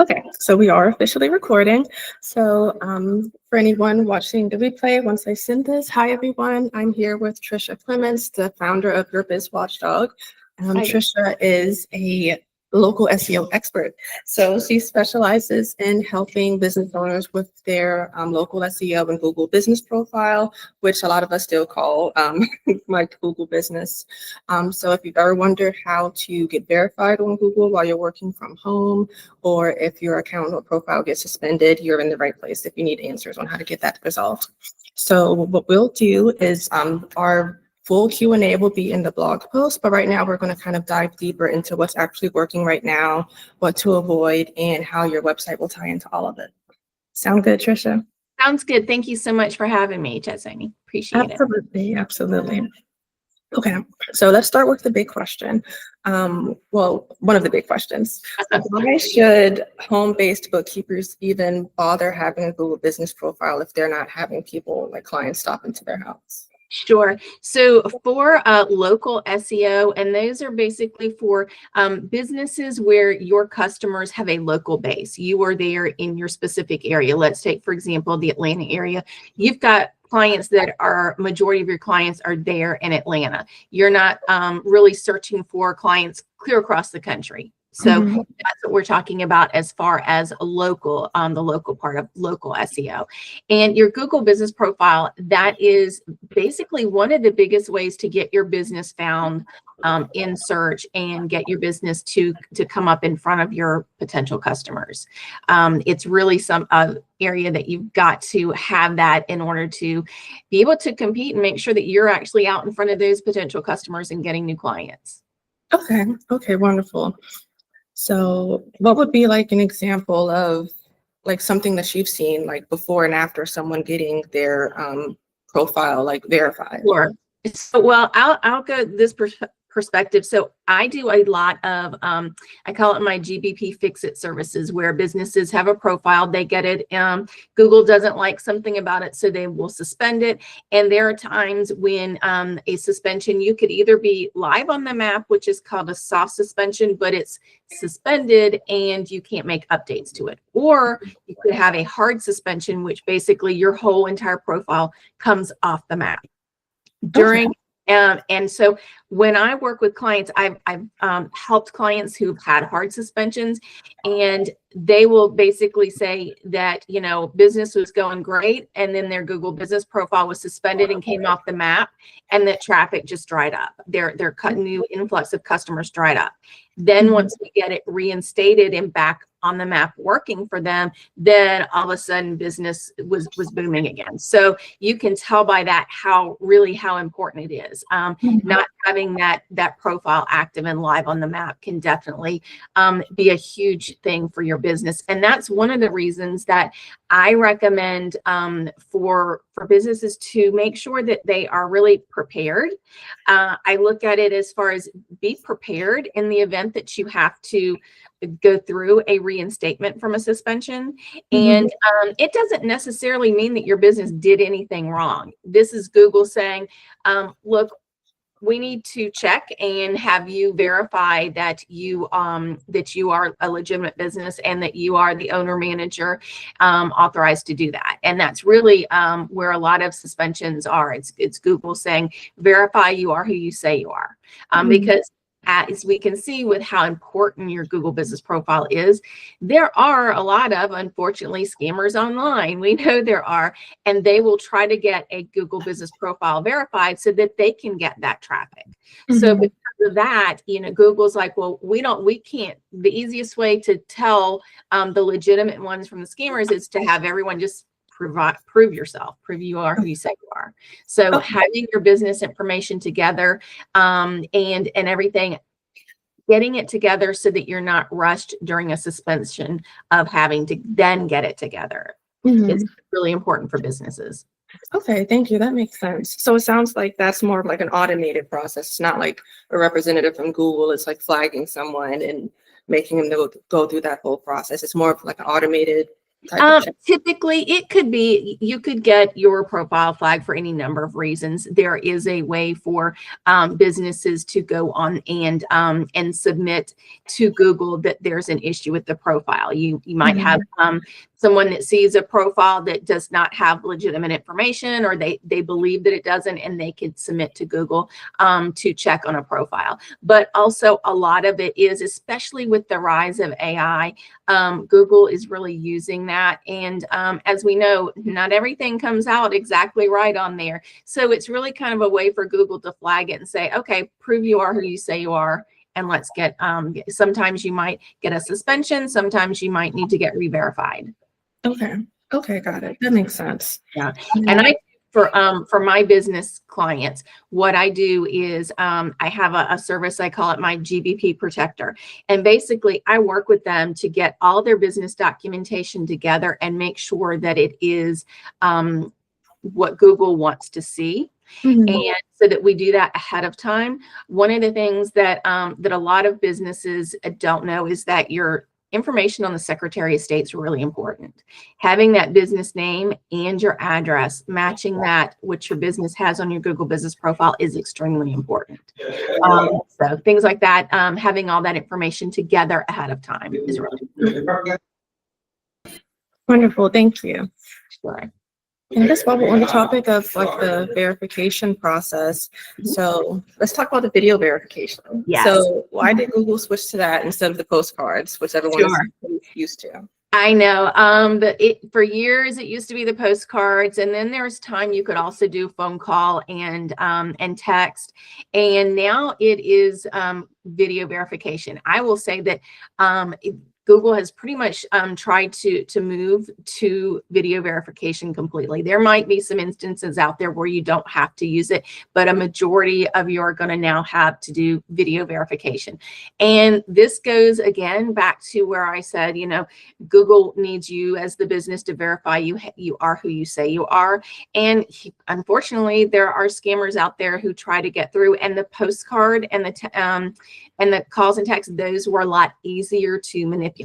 Okay, so we are officially recording. So for anyone watching the replay, once I send this, hi everyone. I'm here with Tricia Clements, the founder of Your Biz Watchdog. Tricia is a local SEO expert. So she specializes in helping business owners with their local SEO and Google business profile, which a lot of us still call my Google business. So if you've ever wondered how to get verified on Google while you're working from home, or if your account or profile gets suspended, you're in the right place if you need answers on how to get that resolved. So what we'll do is our full Q&A will be in the blog post, but right now we're going to kind of dive deeper into what's actually working right now, what to avoid, and how your website will tie into all of it. Sound good, Tricia? Sounds good. Thank you so much for having me, Chatsoni. Appreciate it. Absolutely. Okay, so let's start with the big question. Well, one of the big questions. Why should home-based bookkeepers even bother having a Google business profile if they're not having people, like clients, stop into their house? Sure. So for local SEO, and those are basically for businesses where your customers have a local base. You are there in your specific area. Let's take, for example, the Atlanta area. You've got clients that are, majority of your clients are there in Atlanta. You're not really searching for clients clear across the country. So that's what we're talking about as far as a local, the local part of local SEO. And your Google business profile, that is basically one of the biggest ways to get your business found in search and get your business to come up in front of your potential customers. It's really some area that you've got to have that in order to be able to compete and make sure that you're actually out in front of those potential customers and getting new clients. Okay, wonderful. So what would be like an example of like something that you've seen like before and after someone getting their profile like verified? Sure. So, well, I'll go this perspective. So I do a lot of, I call it my GBP fix-it services, where businesses have a profile, they get it, Google doesn't like something about it, so they will suspend it. And there are times when a suspension, you could either be live on the map, which is called a soft suspension, but it's suspended and you can't make updates to it. Or you could have a hard suspension, which basically your whole entire profile comes off the map. During and so when I work with clients, I've helped clients who've had hard suspensions, and they will basically say that, you know, business was going great, and then their Google business profile was suspended and came off the map, and that traffic just dried up. Their new influx of customers dried up. Then once we get it reinstated and back on the map working for them, then all of a sudden business was booming again. So you can tell by that how important it is. Not having that profile active and live on the map can definitely be a huge thing for your business. And that's one of the reasons that I recommend for businesses to make sure that they are really prepared. I look at it as far as be prepared in the event that you have to go through a reinstatement from a suspension. And it doesn't necessarily mean that your business did anything wrong. This is Google saying, look, we need to check and have you verify that you are a legitimate business and that you are the owner manager authorized to do that. And that's really where a lot of suspensions are. It's Google saying, verify you are who you say you are. Because as we can see with how important your Google business profile is, there are a lot of, unfortunately, scammers online. We know there are, and they will try to get a Google business profile verified so that they can get that traffic. So because of that, you know, Google's like, well, we can't, the easiest way to tell the legitimate ones from the scammers is to have everyone just prove yourself, prove you are who you say you are. So having your business information together and everything, getting it together so that you're not rushed during a suspension of having to then get it together is really important for businesses. Okay, thank you. That makes sense. So it sounds like that's more of like an automated process. It's not like a representative from Google. It's like flagging someone and making them go through that whole process. It's more of like an automated type of check? Typically, it could be, you could get your profile flagged for any number of reasons. There is a way for businesses to go on and submit to Google that there's an issue with the profile. You might have someone that sees a profile that does not have legitimate information, or they believe that it doesn't, and they could submit to Google to check on a profile. But also a lot of it is, especially with the rise of AI, Google is really using that. And as we know, not everything comes out exactly right on there. So it's really kind of a way for Google to flag it and say, okay, prove you are who you say you are. And let's get, sometimes you might get a suspension. Sometimes you might need to get re-verified. Okay. Okay. Got it. That makes sense. Yeah. And for my business clients, what I do is I have a service, I call it my GBP protector. And basically I work with them to get all their business documentation together and make sure that it is what Google wants to see. And so that we do that ahead of time. One of the things that that a lot of businesses don't know is that your information on the Secretary of State is really important. Having that business name and your address, matching that which your business has on your Google business profile, is extremely important. So things like that, having all that information together ahead of time is really important. Wonderful. Thank you. Sure. And I guess while we're on the topic of like the verification process, so let's talk about the video verification. Yes. So why did Google switch to that instead of the postcards, which everyone is used to? I know, but for years it used to be the postcards, and then there was time you could also do phone call and text, and now it is video verification. I will say that Google has pretty much tried to move to video verification completely. There might be some instances out there where you don't have to use it, but a majority of you are going to now have to do video verification. And this goes again back to where I said, you know, Google needs you as the business to verify you are who you say you are. And unfortunately, there are scammers out there who try to get through. And the postcard and the calls and texts, those were a lot easier to manipulate.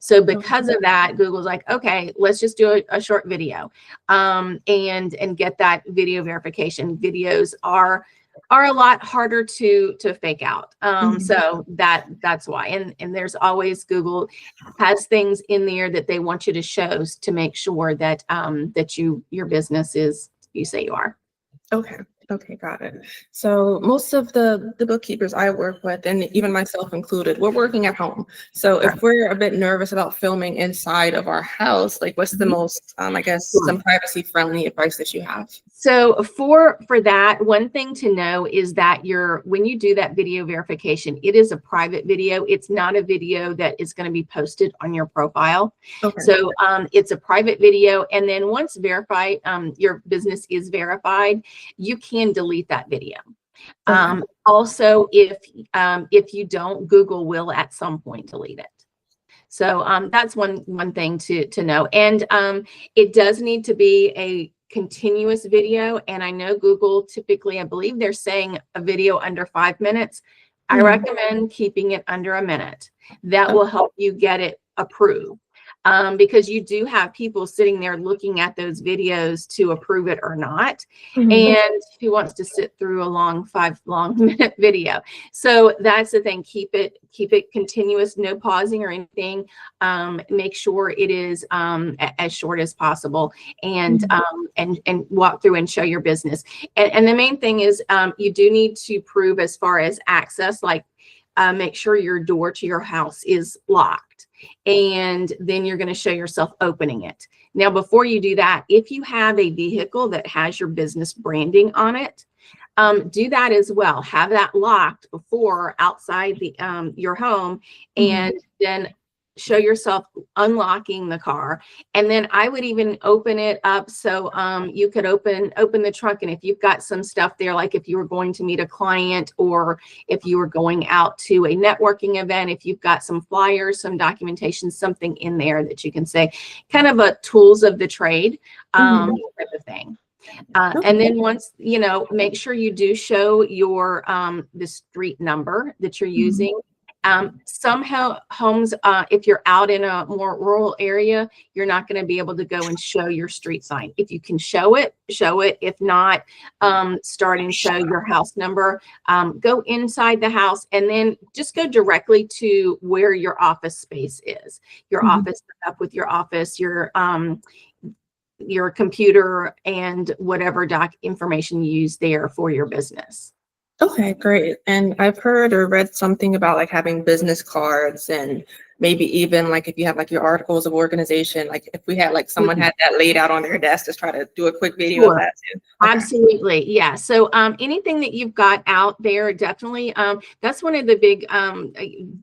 So because of that, Google's like, okay, let's just do a short video and get that video verification. Videos are a lot harder to fake out. So that's why. And there's always, Google has things in there that they want you to show to make sure that that your business is you say you are. Okay. Okay, got it. So most of the bookkeepers I work with, and even myself included, we're working at home. So if we're a bit nervous about filming inside of our house, like what's the most, I guess, some privacy friendly advice that you have? So for that, one thing to know is that when you do that video verification, it is a private video. It's not a video that is going to be posted on your profile. Okay. So it's a private video. And then once verified, your business is verified, you can delete that video. Okay. Also, if you don't, Google will at some point delete it. So that's one thing to know. And it does need to be a continuous video. And I know Google typically, I believe they're saying a video under 5 minutes. I recommend keeping it under a minute. That will help you get it approved. Because you do have people sitting there looking at those videos to approve it or not. And who wants to sit through a 5 minute video? So that's the thing. Keep it continuous, no pausing or anything. Make sure it is as short as possible, and walk through and show your business. And the main thing is you do need to prove as far as access, like make sure your door to your house is locked. And then you're going to show yourself opening it. Now, before you do that, if you have a vehicle that has your business branding on it, do that as well. Have that locked before outside your home, and then show yourself unlocking the car. And then I would even open it up so you could open the trunk. And if you've got some stuff there, like if you were going to meet a client, or if you were going out to a networking event, if you've got some flyers, some documentation, something in there that you can say, kind of a tools of the trade type of thing. And then once, you know, make sure you do show your the street number that you're using. Homes, if you're out in a more rural area, you're not going to be able to go and show your street sign. If you can show it, show it. If not, start and show your house number. Go inside the house and then just go directly to where your office space is. Your office up with your office, your computer, and whatever information you use there for your business. Okay, great. And I've heard or read something about like having business cards and maybe even like if you have like your articles of organization, like if we had like someone had that laid out on their desk, just try to do a quick video of that too. Okay. Absolutely. Yeah. So anything that you've got out there, definitely, that's one of the big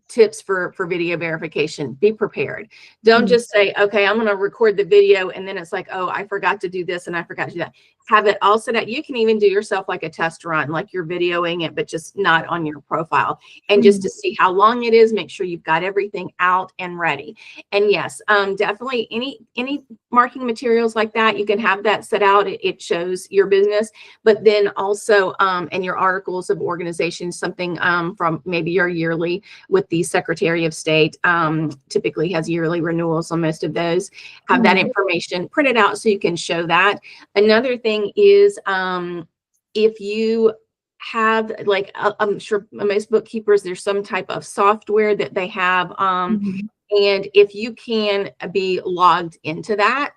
tips for video verification. Be prepared. Don't just say, okay, I'm going to record the video, and then it's like, oh, I forgot to do this and I forgot to do that. Have it all set up. You can even do yourself like a test run, like you're videoing it, but just not on your profile. And just to see how long it is, make sure you've got everything out and ready. And yes, definitely any marketing materials like that, you can have that set out. It shows your business, but then also and your articles of organization, something from maybe your yearly with the Secretary of State, typically has yearly renewals on most of those. Have that information printed out so you can show that. Another thing is if you have, like, I'm sure most bookkeepers, there's some type of software that they have, and if you can be logged into that,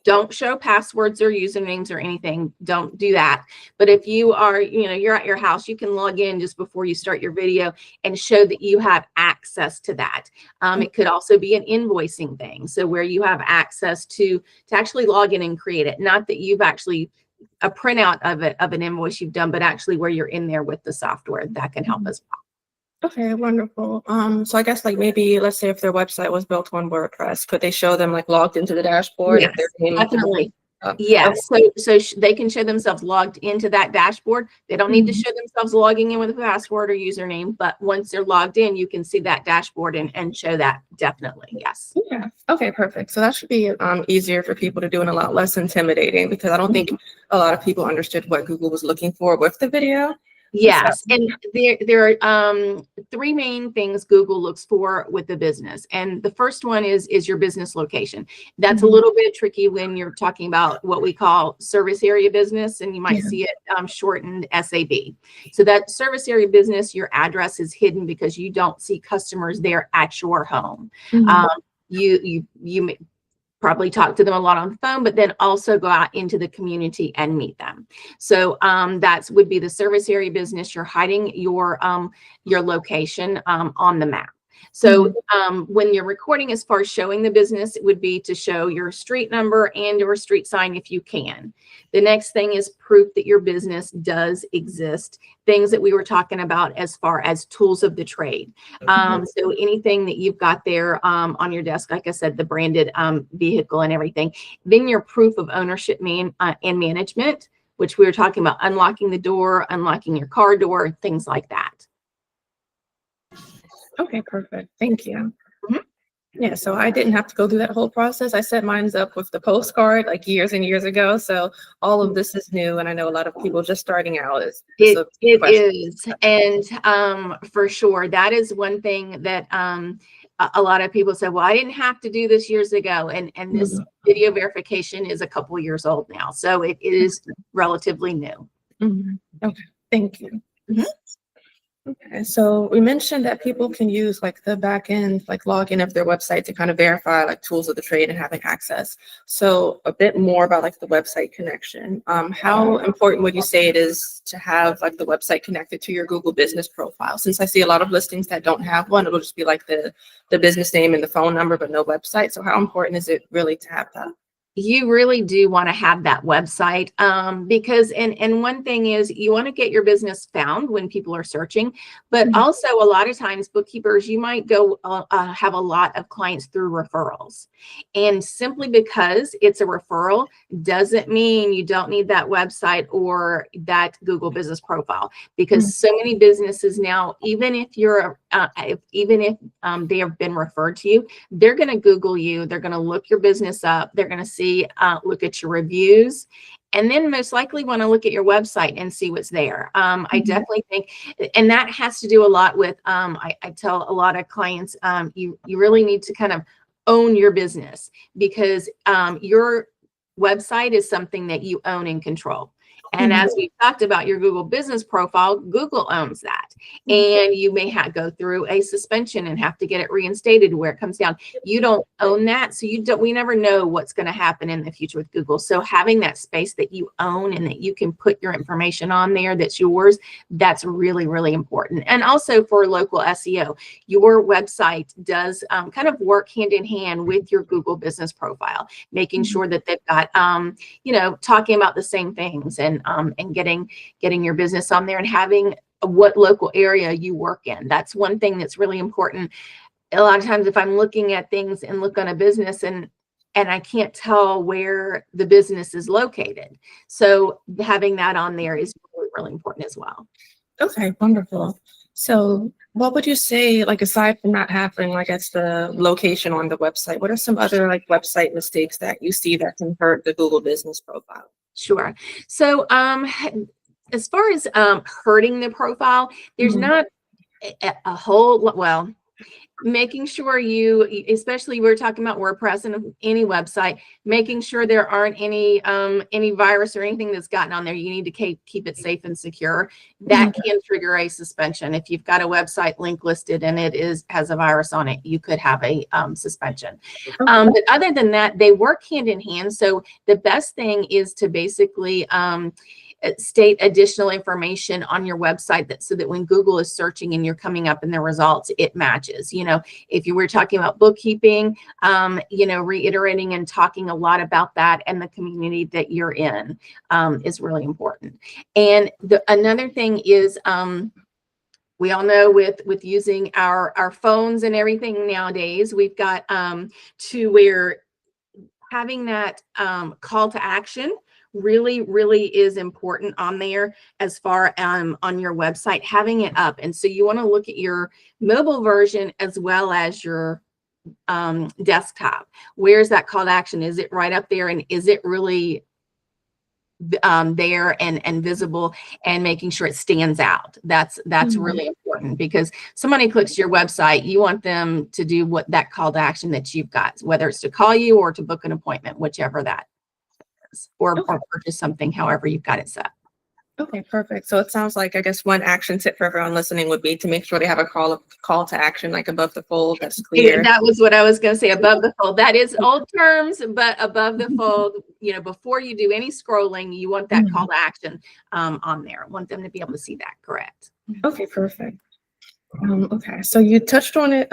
don't show passwords or usernames or anything. Don't do that. But if you are, you're at your house, you can log in just before you start your video and show that you have access to that. It could also be an invoicing thing. So where you have access to actually log in and create it. Not that you've actually a printout of an invoice you've done, but actually where you're in there with the software, that can help as well. Okay, wonderful. So I guess like maybe let's say if their website was built on WordPress, could they show them like logged into the dashboard? Yes, definitely. Yes, so they can show themselves logged into that dashboard. They don't need to show themselves logging in with a password or username, but once they're logged in, you can see that dashboard and show that. Definitely, yes. Yeah. Okay, perfect. So that should be easier for people to do and a lot less intimidating, because I don't think a lot of people understood what Google was looking for with the video. Yes, and there are three main things Google looks for with the business, and the first one is your business location. That's a little bit tricky when you're talking about what we call service area business, and you might see it shortened SAB. So that service area business, your address is hidden because you don't see customers there at your home. You probably talk to them a lot on the phone, but then also go out into the community and meet them. So that would be the service area business. You're hiding your location on the map. So when you're recording, as far as showing the business, it would be to show your street number and your street sign if you can. The next thing is proof that your business does exist. Things that we were talking about as far as tools of the trade. So anything that you've got there on your desk, like I said, the branded vehicle and everything. Then your proof of ownership and management, which we were talking about, unlocking the door, unlocking your car door, things like that. Okay, perfect. Thank you. Yeah, so I didn't have to go through that whole process. I set mine up with the postcard like years and years ago. So all of this is new, and I know a lot of people just starting out it is. And for sure, that is one thing that a lot of people say, well, I didn't have to do this years ago. And this video verification is a couple years old now. So it is relatively new. Okay, thank you. Okay, so we mentioned that people can use like the back end, like login of their website to kind of verify like tools of the trade and having access. So a bit more about like the website connection. How important would you say it is to have like the website connected to your Google business profile? Since I see a lot of listings that don't have one, it'll just be like the business name and the phone number, but no website. So how important is it really to have that? You really do want to have that website because, and one thing is you want to get your business found when people are searching, but also a lot of times bookkeepers, you might go have a lot of clients through referrals. And simply because it's a referral doesn't mean you don't need that website or that Google business profile, because so many businesses now, even if you're, even if they have been referred to you, they're going to Google you, they're going to look your business up, they're going to see look at your reviews, and then most likely want to look at your website and see what's there. I definitely think, and that has to do a lot with, I tell a lot of clients, you really need to kind of own your business, because your website is something that you own and control. And as we talked about your Google business profile, Google owns that. And you may go through a suspension and have to get it reinstated where it comes down. You don't own that. So we never know what's going to happen in the future with Google. So having that space that you own and that you can put your information on there that's yours, that's really, really important. And also for local SEO, your website does kind of work hand in hand with your Google business profile, making sure that they've got, talking about the same things, and getting your business on there, and having what local area you work in. That's one thing that's really important. A lot of times if I'm looking at things and look on a business and I can't tell where the business is located. So having that on there is really, really important as well. Okay, wonderful. So what would you say, like, aside from not having, like, it's the location on the website, what are some other, like, website mistakes that you see that can hurt the Google business profile? Sure. So as far as hurting the profile, there's not a whole lot. Well, making sure especially we're talking about WordPress and any website, making sure there aren't any virus or anything that's gotten on there. You need to keep it safe and secure. That can trigger a suspension. If you've got a website link listed and it has a virus on it, you could have a suspension. But other than that, they work hand in hand. So the best thing is to basically state additional information on your website, so that when Google is searching and you're coming up in the results, it matches. If you were talking about bookkeeping, reiterating and talking a lot about that and the community that you're in is really important. And another thing is, we all know with using our phones and everything nowadays, we've got to where having that call to action really, really is important on there, as far on your website, having it up. And so you want to look at your mobile version as well as your desktop. Where's that call to action? Is it right up there? And is it really there and visible, and making sure it stands out? That's really important, because somebody clicks your website, you want them to do what that call to action that you've got, whether it's to call you or to book an appointment, whichever that is, or purchase something, however you've got it set. Okay, perfect. So it sounds like, I guess, one action tip for everyone listening would be to make sure they have a call to action, like above the fold, that's clear. That was what I was going to say, above the fold. That is old terms, but above the fold, before you do any scrolling, you want that call to action on there. Want them to be able to see that, correct? Okay, perfect. Okay, so you touched on it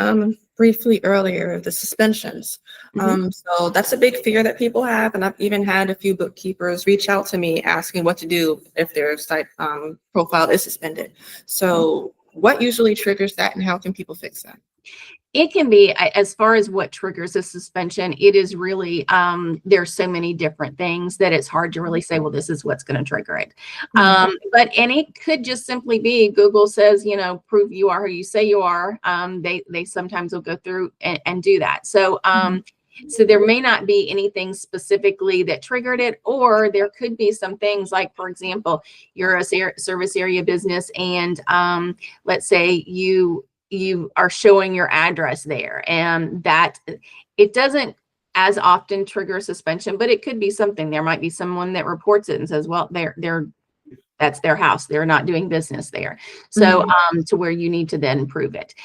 briefly earlier, the suspensions. So that's a big fear that people have, and I've even had a few bookkeepers reach out to me asking what to do if their site profile is suspended. So what usually triggers that, and how can people fix that? It can be, as far as what triggers a suspension, it is really, there's so many different things that it's hard to really say, well, this is what's going to trigger it. And it could just simply be Google says, prove you are who you say you are. They sometimes will go through and do that. So, so there may not be anything specifically that triggered it, or there could be some things like, for example, you're a service area business, and let's say you are showing your address there, and that it doesn't as often trigger suspension, but it could be something. There might be someone that reports it and says, well, that's their house, they're not doing business there. So to where you need to then prove it.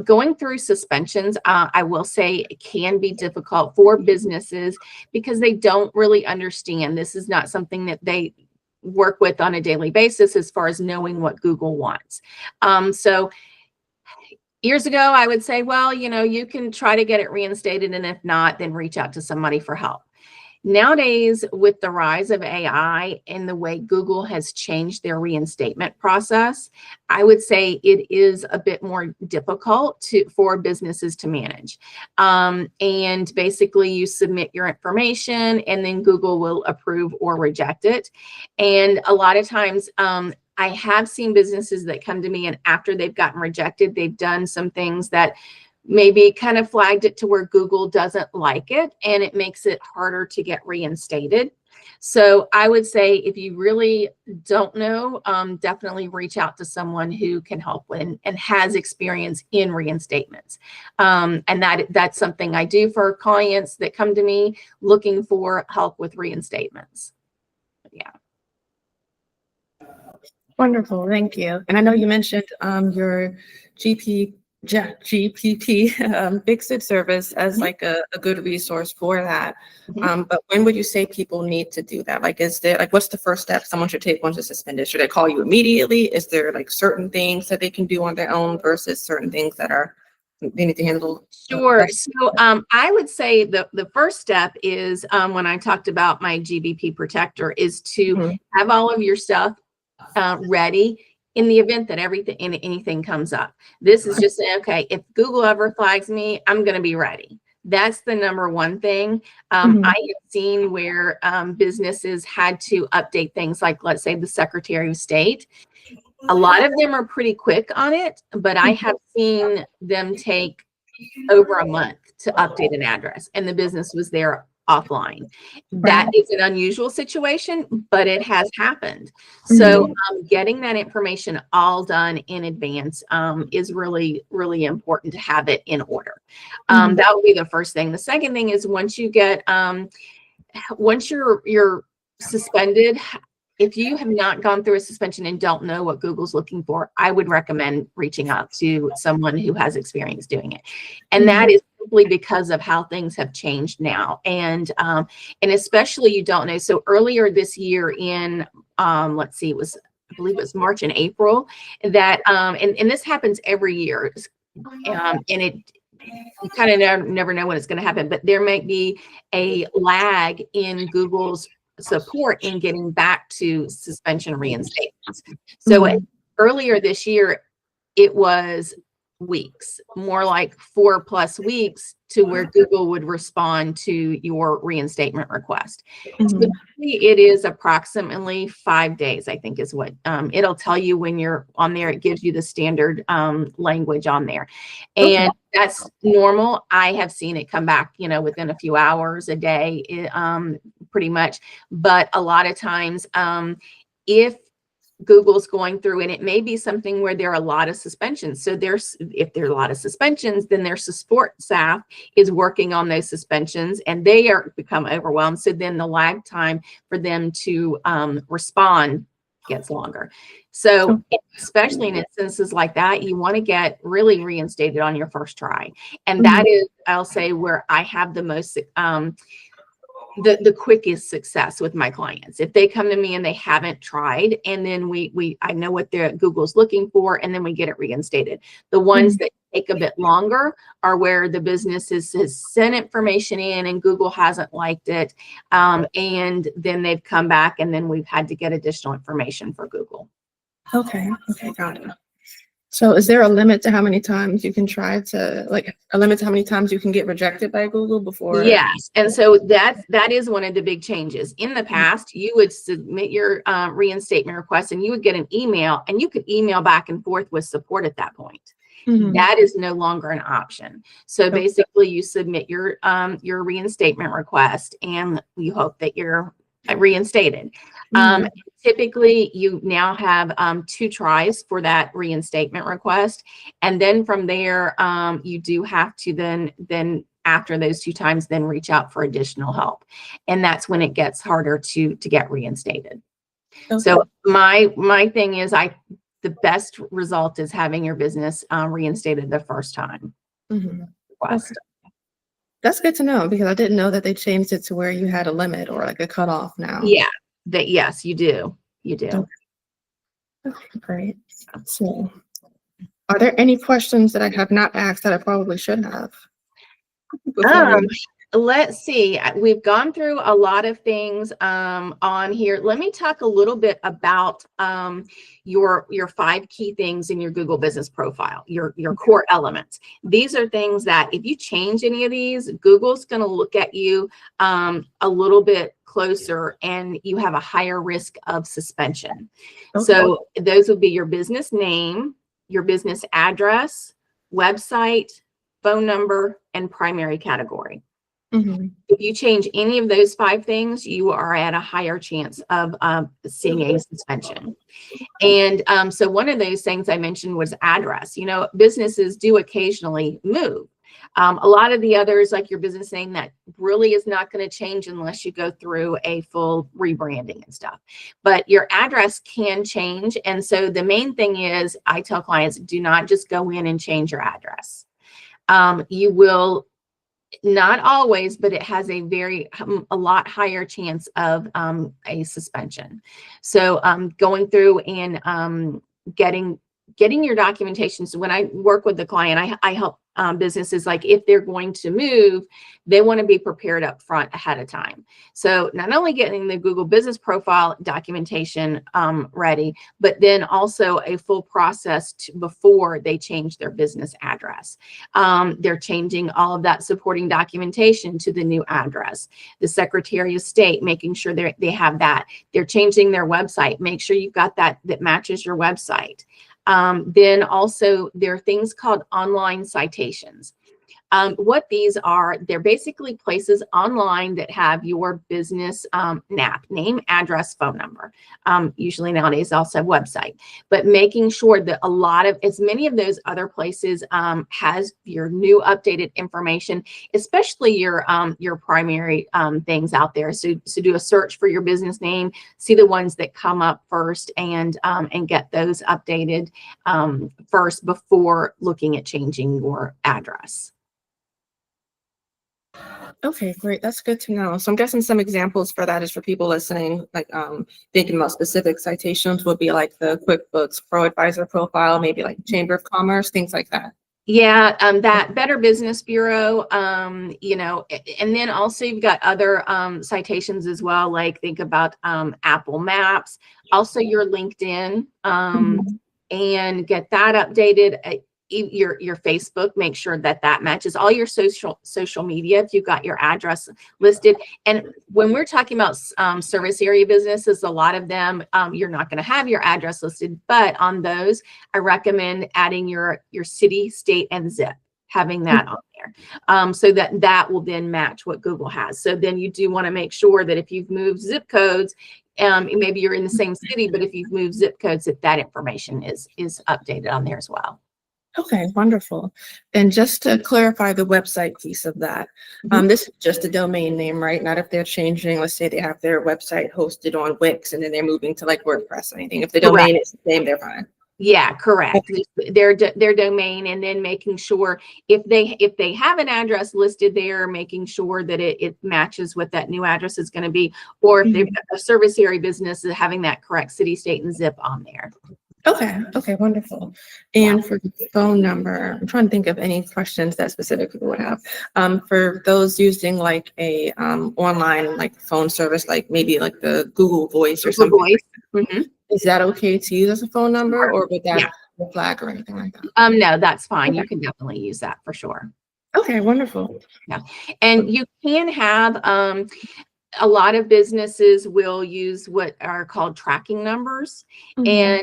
Going through suspensions, I will say it can be difficult for businesses, because they don't really understand. This is not something that they work with on a daily basis, as far as knowing what Google wants. So years ago, I would say, well, you can try to get it reinstated, and if not, then reach out to somebody for help. Nowadays, with the rise of AI and the way Google has changed their reinstatement process, I would say it is a bit more difficult for businesses to manage. And basically, you submit your information, and then Google will approve or reject it. And a lot of times, I have seen businesses that come to me, and after they've gotten rejected, they've done some things that maybe kind of flagged it to where Google doesn't like it, and it makes it harder to get reinstated. So I would say if you really don't know, definitely reach out to someone who can help with and has experience in reinstatements. And that's something I do for clients that come to me looking for help with reinstatements. Yeah. Wonderful, thank you. And I know you mentioned your GPP Fix-It service as like a good resource for that. But when would you say people need to do that? Like, is there, like, what's the first step someone should take once it's suspended? Should they call you immediately? Is there like certain things that they can do on their own versus certain things that are they need to handle? Sure. So I would say the first step is when I talked about my GBP protector is to have all of your stuff ready in the event that anything comes up. This is just saying, okay, if Google ever flags me, I'm going to be ready. That's the number one thing. I have seen where businesses had to update things like, let's say, the Secretary of State. A lot of them are pretty quick on it, but I have seen them take over a month to update an address, and the business was there offline. That is an unusual situation, but it has happened. So getting that information all done in advance is really, really important to have it in order. That would be the first thing. The second thing is once you get, once you're suspended, if you have not gone through a suspension and don't know what Google's looking for, I would recommend reaching out to someone who has experience doing it. And that is simply because of how things have changed now. And especially you don't know. So earlier this year in, let's see, I believe it was March and April that, and this happens every year. And you kind of never know when it's going to happen, but there might be a lag in Google's support in getting back to suspension reinstatements. So earlier this year, it was weeks, more like 4+ weeks to where Google would respond to your reinstatement request. So it is approximately 5 days, I think is what it'll tell you when you're on there. It gives you the standard language on there. And that's normal. I have seen it come back, within a few hours, a day, pretty much. But a lot of times, if Google's going through, and it may be something where there are a lot of suspensions. So if there are a lot of suspensions, then their support staff is working on those suspensions and they become overwhelmed. So then the lag time for them to respond gets longer. So especially in instances like that, you want to get really reinstated on your first try. And that is, I'll say, where I have the most the quickest success with my clients. If they come to me and they haven't tried, and then I know what Google's looking for, and then we get it reinstated. The ones that take a bit longer are where the business has sent information in and Google hasn't liked it. And then they've come back and then we've had to get additional information for Google. Okay, got it. So is there a limit to how many times you can try to, like, a limit to how many times you can get rejected by Google before? Yes. And so that is one of the big changes. In the past, you would submit your reinstatement request and you would get an email, and you could email back and forth with support at that point. That is no longer an option. So basically you submit your reinstatement request and you hope that you're reinstated. Typically you now have 2 tries for that reinstatement request. And then from there, you do have to then after those 2 times, then reach out for additional help. And that's when it gets harder to get reinstated. So my thing is the best result is having your business reinstated the first time. That's good to know, because I didn't know that they changed it to where you had a limit or like a cutoff now. Yeah, yes, you do. You do. Great. So are there any questions that I have not asked that I probably should have? Let's see. We've gone through a lot of things on here. Let me talk a little bit about your 5 key things in your Google business profile, your core elements. These are things that if you change any of these, Google's going to look at you a little bit closer and you have a higher risk of suspension. So those would be your business name, your business address, website, phone number, and primary category. Mhm. If you change any of those 5 things, you are at a higher chance of seeing a suspension. And so one of those things I mentioned was address. You know, businesses do occasionally move. A lot of the others, like your business name, that really is not going to change unless you go through a full rebranding and stuff. But your address can change. And so the main thing is, I tell clients, do not just go in and change your address. You will, not always, but it has a lot higher chance of a suspension. So going through and getting your documentation. So when I work with the client, I help businesses, like if they're going to move, they want to be prepared up front ahead of time. So not only getting the Google Business Profile documentation ready, but then also a full process before they change their business address. They're changing all of that supporting documentation to the new address. The Secretary of State, making sure they have that. They're changing their website. Make sure you've got that matches your website. Then also there are things called online citations. What these are, they're basically places online that have your business NAP, name, address, phone number. Usually nowadays also have website, but making sure that as many of those other places has your new updated information, especially your primary things out there. So do a search for your business name, see the ones that come up first, and get those updated first before looking at changing your address. Okay, great. That's good to know. So I'm guessing some examples for that is for people listening, like thinking about specific citations would be like the QuickBooks Pro Advisor profile, maybe like Chamber of Commerce, things like that. Yeah, that Better Business Bureau, you know, and then also you've got other citations as well, like think about Apple Maps, also your LinkedIn, and get that updated. Your Facebook, make sure that matches all your social media if you've got your address listed. And when we're talking about service area businesses, a lot of them you're not going to have your address listed, but on those I recommend adding your city, state, and zip, having that on there, so that will then match what Google has. So then you do want to make sure that if you've moved zip codes, maybe you're in the same city, but if you've moved zip codes, that information is updated on there as well. Okay, wonderful. And just to clarify the website piece of that, this is just a domain name, right? Not if they're changing, let's say they have their website hosted on Wix and then they're moving to like WordPress or anything. If the domain is the same, they're fine. Yeah, correct. Their domain, and then making sure if they have an address listed there, making sure that it matches what that new address is going to be, or if they've got a service area business, having that correct city, state, and zip on there. Okay, wonderful. And for the phone number, I'm trying to think of any questions that specific people would have. For those using like a online like phone service, like maybe like the Google Voice or something. Is that okay to use as a phone number, or would that be a flag or anything like that? No, that's fine. You can definitely use that for sure. Okay, wonderful. Yeah, and you can have a lot of businesses will use what are called tracking numbers, and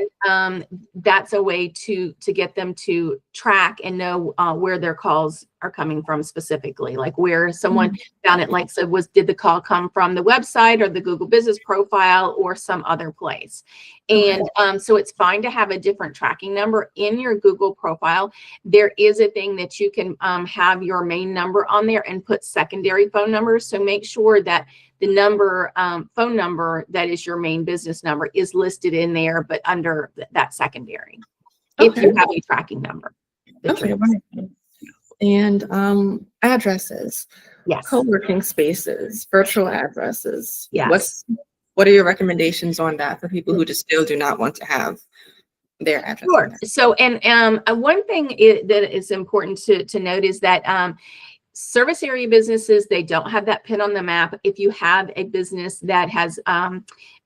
that's a way to get them to track and know where their calls are coming from specifically, like where someone found it, like, so did the call come from the website or the Google Business Profile or some other place? And so it's fine to have a different tracking number in your Google profile. There is a thing that you can have your main number on there and put secondary phone numbers. So make sure that the number, phone number that is your main business number is listed in there, but under that secondary, if you have a tracking number. Wonderful. And addresses, co-working spaces, virtual addresses. What are your recommendations on that for people who just still do not want to have their address? Sure. So, and one thing that is important to note is that service area businesses, they don't have that pin on the map. If you have a business that has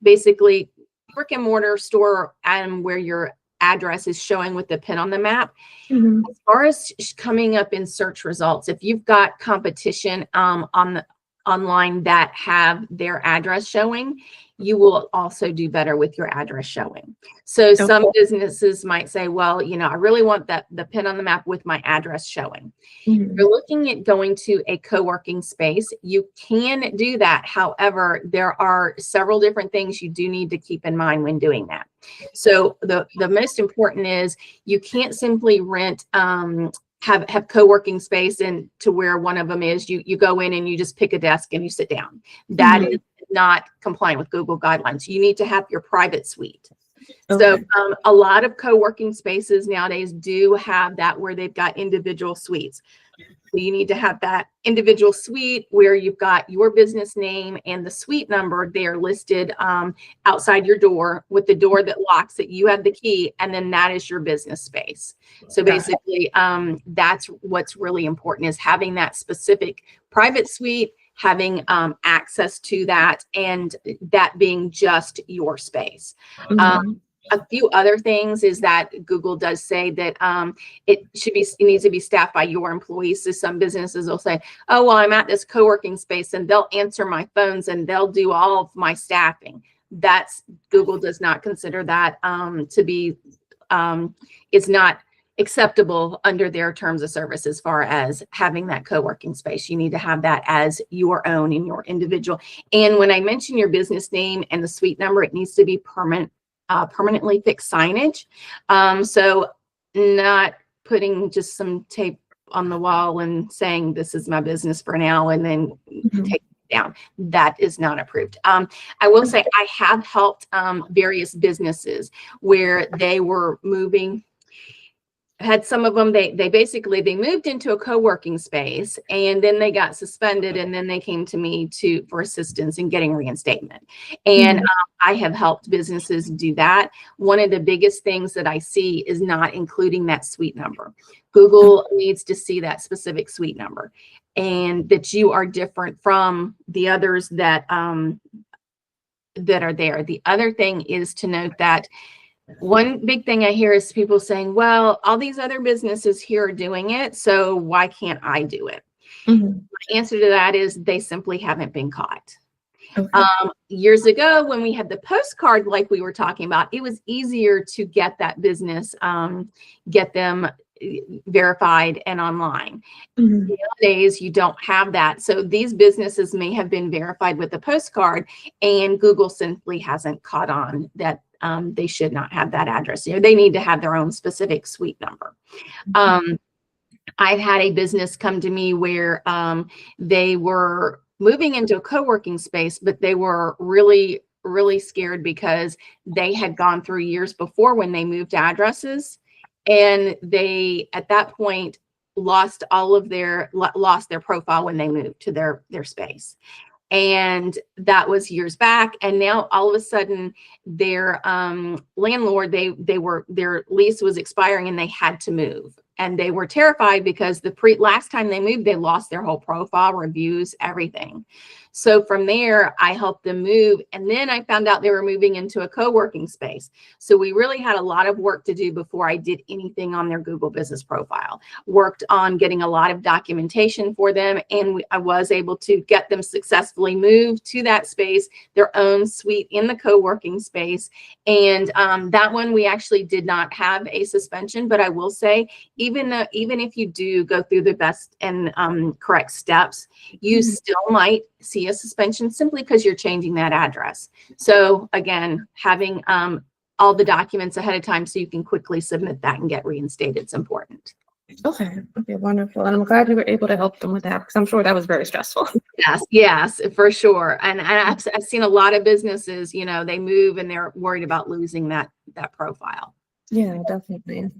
basically brick and mortar store where your address is showing with the pin on the map, as far as coming up in search results, if you've got competition online that have their address showing, you will also do better with your address showing. So some businesses might say, well, I really want the pin on the map with my address showing. Mhm. If you're looking at going to a co-working space, you can do that. However, there are several different things you do need to keep in mind when doing that. So the most important is you can't simply rent have co-working space and to where one of them is you go in and you just pick a desk and you sit down. That is not compliant with Google guidelines. You need to have your private suite. So a lot of co-working spaces nowadays do have that where they've got individual suites. So you need to have that individual suite where you've got your business name and the suite number. They are listed outside your door with the door that locks that you have the key, and then that is your business space. So basically, that's what's really important is having that specific private suite, having access to that, and that being just your space. A few other things is that Google does say that it needs to be staffed by your employees. So some businesses will say, oh, well, I'm at this co-working space and they'll answer my phones and they'll do all of my staffing. Google does not consider that to be, it's not acceptable under their terms of service as far as having that co-working space. You need to have that as your own and your individual. And when I mention your business name and the suite number, it needs to be permanently fixed signage. So not putting just some tape on the wall and saying this is my business for now and then take it down. That is not approved. I will say I have helped various businesses where they were moving. Had some of them, they moved into a co-working space and then they got suspended and then they came to me for assistance in getting reinstatement. And I have helped businesses do that. One of the biggest things that I see is not including that suite number. Google needs to see that specific suite number and that you are different from the others that are there. The other thing is to note that one big thing I hear is people saying, well, all these other businesses here are doing it, so why can't I do it? My answer to that is they simply haven't been caught. Years ago, when we had the postcard, like we were talking about, it was easier to get that business, get them verified and online. Nowadays, you don't have that. So these businesses may have been verified with the postcard and Google simply hasn't caught on that they should not have that address. They need to have their own specific suite number. I've had a business come to me where they were moving into a co-working space, but they were really, really scared because they had gone through years before when they moved addresses. And they, at that point, lost their profile when they moved to their space. And that was years back. And now all of a sudden their landlord, their lease was expiring and they had to move. And they were terrified because last time they moved, they lost their whole profile, reviews, everything. So from there, I helped them move. And then I found out they were moving into a co-working space. So we really had a lot of work to do before I did anything on their Google business profile. Worked on getting a lot of documentation for them. And I was able to get them successfully moved to that space, their own suite in the co-working space. And that one, we actually did not have a suspension. But I will say, even if you do go through the best and correct steps, you still might see a suspension simply because you're changing that address. So again, having all the documents ahead of time so you can quickly submit that and get reinstated is important. Okay, wonderful. And I'm glad you were able to help them with that because I'm sure that was very stressful. Yes, for sure. And I've seen a lot of businesses, they move and they're worried about losing that profile. Yeah, definitely.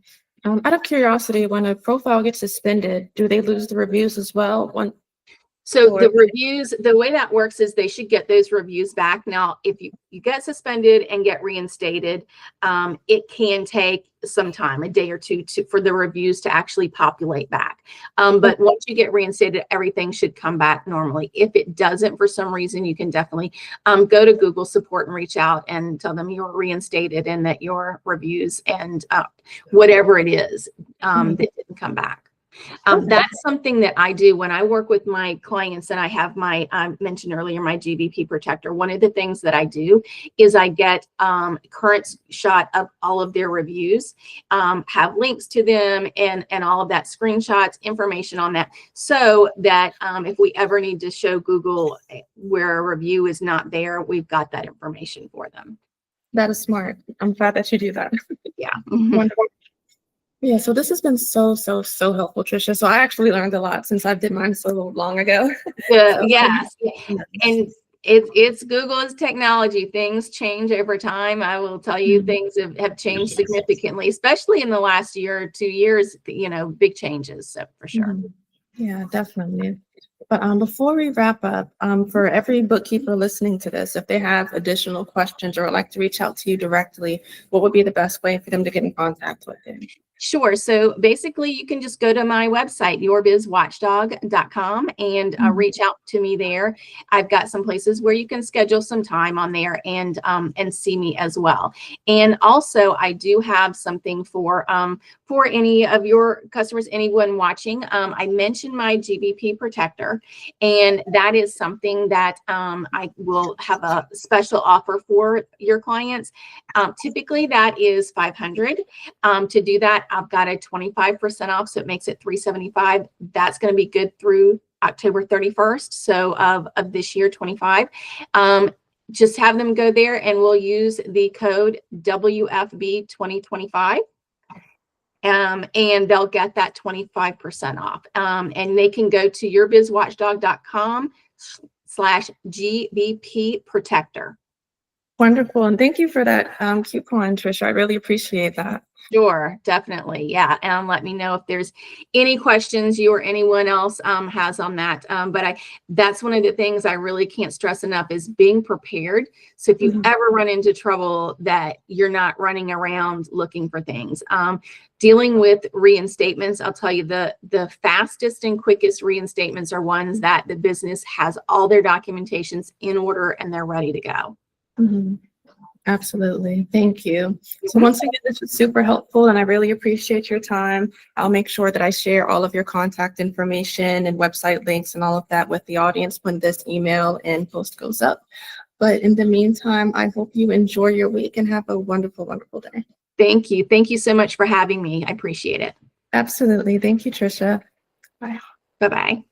Out of curiosity, when a profile gets suspended, do they lose the reviews as well? So the reviews, the way that works is they should get those reviews back. Now, if you get suspended and get reinstated, it can take some time, a day or two, for the reviews to actually populate back. But once you get reinstated, everything should come back normally. If it doesn't, for some reason, you can definitely go to Google support and reach out and tell them you're reinstated and that your reviews and whatever it is, that didn't come back. That's something that I do when I work with my clients, and I have my, I mentioned earlier, my GBP protector. One of the things that I do is I get current shot of all of their reviews, have links to them and all of that, screenshots, information on that, so that if we ever need to show Google where a review is not there, we've got that information for them. That is smart. I'm glad that you do that. Yeah. Wonderful. Yeah, so this has been so helpful, Tricia. So I actually learned a lot since I did mine so long ago. Yes. And it's Google's technology. Things change over time. I will tell you, things have changed significantly, especially in the last year or 2 years, you know, big changes. So for sure. Yeah, definitely. But before we wrap up, for every bookkeeper listening to this, if they have additional questions or would like to reach out to you directly, what would be the best way for them to get in contact with you? Sure. So basically, you can just go to my website, yourbizwatchdog.com, and reach out to me there. I've got some places where you can schedule some time on there and see me as well. And also, I do have something for any of your customers, anyone watching. I mentioned my GBP protector, and that is something that I will have a special offer for your clients. Typically, that is $500. To do that, I've got a 25% off, so it makes it $375. That's going to be good through October 31st, so of this year, 25. Just have them go there, and we'll use the code WFB 2025. And they'll get that 25% off. And they can go to yourbizwatchdog.com/GBP protector. Wonderful. And thank you for that coupon, Tricia. I really appreciate that. Sure, definitely. Yeah. And let me know if there's any questions you or anyone else has on that. But that's one of the things I really can't stress enough is being prepared. So if you ever run into trouble, that you're not running around looking for things. Dealing with reinstatements, I'll tell you, the fastest and quickest reinstatements are ones that the business has all their documentations in order and they're ready to go. Absolutely. Thank you. So once again, this was super helpful and I really appreciate your time. I'll make sure that I share all of your contact information and website links and all of that with the audience when this email and post goes up. But in the meantime, I hope you enjoy your week and have a wonderful, wonderful day. Thank you. Thank you so much for having me. I appreciate it. Absolutely. Thank you, Tricia. Bye. Bye-bye.